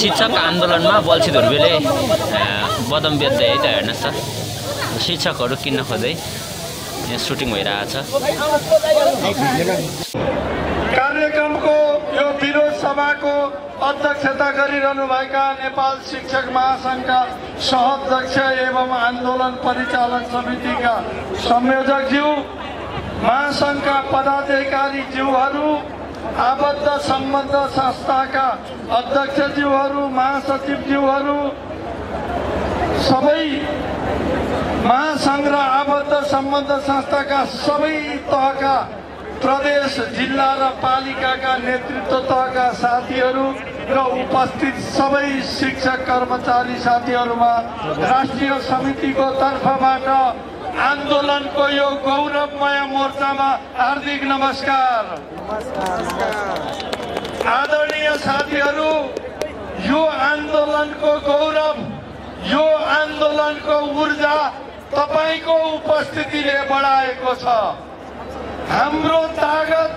शिक्षक आन्दोलनमा बल्छी धुर्बेले बदम बेच्दै है त हेर्नुहोस् त शिक्षकहरू किन्न खोज्दै यहाँ सुटिङ भइरहेछ। कार्यक्रमको यो विरोध सभाको अध्यक्षता गरिरहनुभएका नेपाल शिक्षक महासङ्घका सह-अध्यक्ष एवं आन्दोलन परिचालन समितिका संयोजकज्यू, महासङ्घका पदाधिकारीज्यूहरू, आबद्ध सम्बन्ध संस्थाका अध्यक्षज्यूहरू, महासचिवज्यूहरू, सबै महासङ्घ र आबद्ध सम्बन्ध संस्थाका सबै तहका प्रदेश, जिल्ला र पालिकाका नेतृत्व तहका साथीहरू र उपस्थित सबै शिक्षक कर्मचारी साथीहरूमा राष्ट्रिय समितिको तर्फबाट आन्दोलनको यो गौरवमय मोर्चामा हार्दिक नमस्कार। आदरणीय साथीहरू, यो आन्दोलनको गौरव, यो आन्दोलनको ऊर्जा तपाईको उपस्थितिले बढाएको छ। हाम्रो ताकत,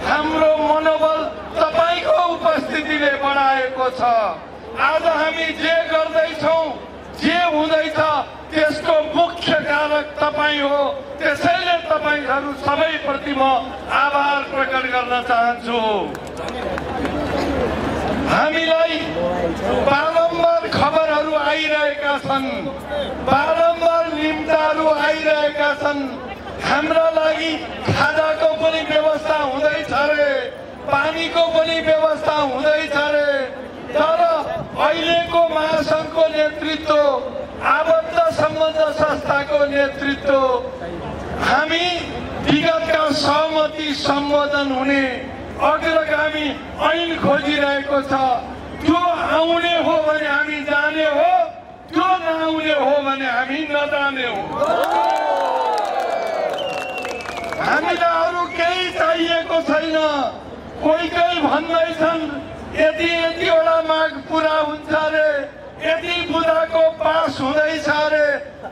हाम्रो मनोबल तपाईको उपस्थितिले बढाएको छ। आज हामी जे गर्दैछौँ, जे हुँदैछ त्यसको मुख्य कारक तपाईँ हो। त्यसैले तपाईहरू सबैप्रति म आभार प्रकट गर्न चाहन्छु। हामीलाई बारम्बार खबरहरू आइरहेका छन्, बारम्बार निम्ताहरू आइरहेका छन्। हाम्रा लागि खाजाको पनि व्यवस्था हुँदैछ रे, पानीको पनि व्यवस्था हुँदैछ रे। तर अहिलेको महासङ्घको नेतृत्व, आबद्ध सम्बन्ध संस्थाको नेतृत्व, हामी विगतका सहमति सम्बोधन हुने अग्रगामी ऐन खोजिरहेको छ। त्यो आउने हो भने हामी जाने हो, त्यो नआउने हो भने हामी नजाने हो। हामीलाई अरू केही चाहिएको छैन। कोही भन्दैछन् यतिवटा माग पुरा हुन्छ रे, यति बुदाको पास हुँदैछ रे,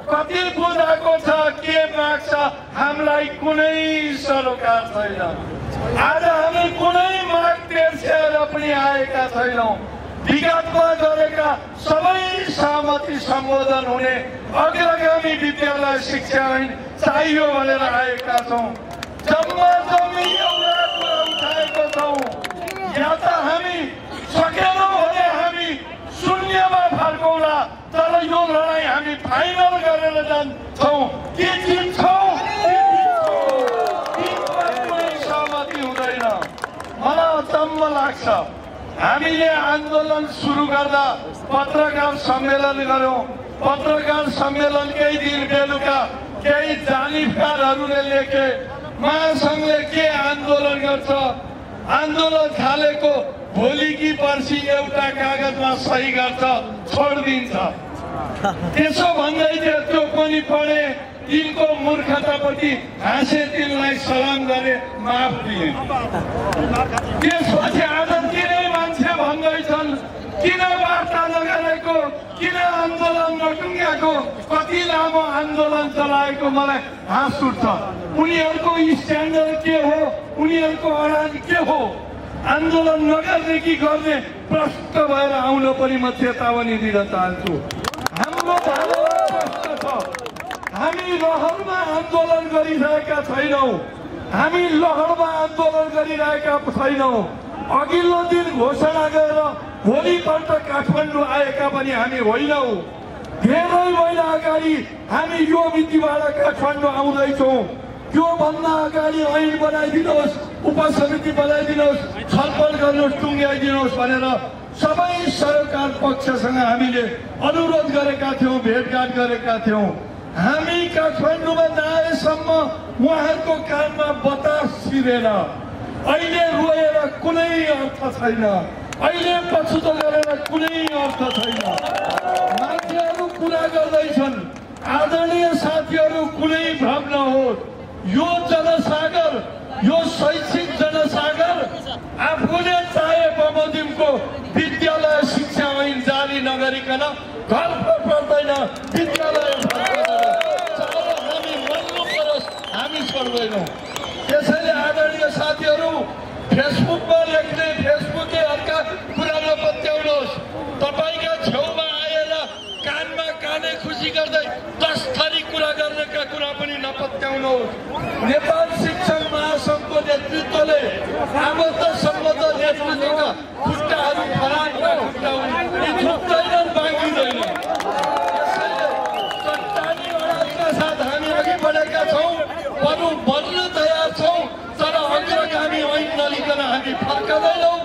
कति बुदाको छ, के माग्छ, हामीलाई कुनै सरोकार छैन। आज हामी कुनै माग तेर्सेर पनि आएका छैनौँ। विगतमा गरेका सबै सहमति सम्बोधन हुने अग्रगामी विद्यालय शिक्षा ऐन चाहियो भनेर आएका छौँ। जम्मा जम्मी एउटा कुरा उठाएको छौँ, या त हामी सकेनौँ भने हामी शून्यमा फर्कौँला, तर यो लडाइँ हामी फाइनल गरेर जान्छौँ। के जित्छौँ, कुनै सहमति हुँदैन। मलाई अचम्म लाग्छ, हामीले आन्दोलन सुरु गर्दा पत्रकार सम्मेलन गऱ्यौँ। पत्रकार सम्मेलनकै दिन बेलुका केही जानिफकारहरूले लेखे, महासङ्घले के आन्दोलन गर्छ, आन्दोलन थालेको भोलि कि पर्सि एउटा कागजमा सही गर्छ, छोडिदिन्छ। त्यसो भन्दै थियो, त्यो पनि पढे, तिनको मूर्खताप्रति हाँसे, तिनलाई सलाम गरे, माफ दिए। त्यसपछि आज तिनै मान्छे भन्दैछन् किन वार्ता नगरेको, किन आन्दोलन नटुङ्ग्याएको, कति लामो आन्दोलन चलाएको। मलाई हाँस उठ्छ। उनीहरूको स्ट्यान्डर्ड के हो, उनीहरूको अडान के हो? आन्दोलन नगर्ने कि गर्ने प्रश्न भएर आउन पनि म चेतावनी दिन चाहन्छु। हाम्रो धारणा स्पष्ट छ, हामी लहरमा आन्दोलन गरिरहेका छैनौँ, हामी लहरमा आन्दोलन गरिरहेका छैनौँ। अघिल्लो दिन घोषणा गरेर भोलिपल्ट काठमाडौँ आएका पनि हामी होइनौँ। धेरै महिना अगाडि हामी यो मितिबाट काठमाडौँ आउँदैछौँ। त्यो भन्दा अगाडि ऐन बनाइदिनुहोस्, उपसमिति बनाइदिनुहोस्, छलफल गर्नुहोस्, टुङ्ग्याइदिनुहोस् भनेर सबै सरकार पक्षसँग हामीले अनुरोध गरेका थियौँ, भेटघाट गरेका थियौँ। हामी काठमाडौँमा नआएसम्म उहाँहरूको कानमा बतास छिरेन। अहिले रोएर कुनै अर्थ छैन, अहिले पछुतो गरेर कुनै अर्थ छैन। मान्छेहरू कुरा गर्दैछन्। आदरणीय साथीहरू, कुनै भ्रम नहोस्, यो जनसागर, यो शैक्षिक जनसागर आफूले चाहे बमोजिमको विद्यालय शिक्षा ऐन जारी नगरिकन घर पर्दैन, विद्यालय हामी मन्नु परोस्, हामी छोड्दैनौँ। त्यसैले आदरणीय साथीहरू, फेसबुकमा लेख्ने फेसबुकका कुरा नपत्याउनुहोस्। नलाग्नुहोस्। नेपाल शिक्षक महासङ्घको नेतृत्वले आबद्धसम्मत नेतृत्वका खुट्टाहरू फराक्दा खुट्टा यी छुट्दैनन्, बाँकिँदैन। यसैले चट्टानी अडानका साथ हामी अघि बढेका छौँ, बढ्न तयार छौँ, तर अग्रगामी ऐन नलिकन हामी फर्कदैनौँ।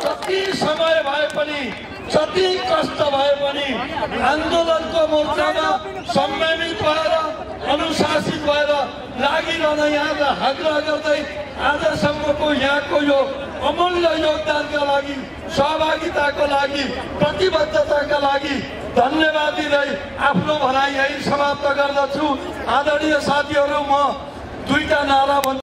जति समय भए पनि, जति कष्ट भए पनि आन्दोलनको मोर्चामा संयमित भएर अनुशासित भएर लागिरहन यहाँलाई आग्रह गर्दै आजसम्मको यहाँको यो अमूल्य योगदानका लागि, सहभागिताको लागि, प्रतिबद्धताका लागि धन्यवाद दिँदै आफ्नो भनाइ यही समाप्त गर्दछु। आदरणीय साथीहरू, म दुईटा नारा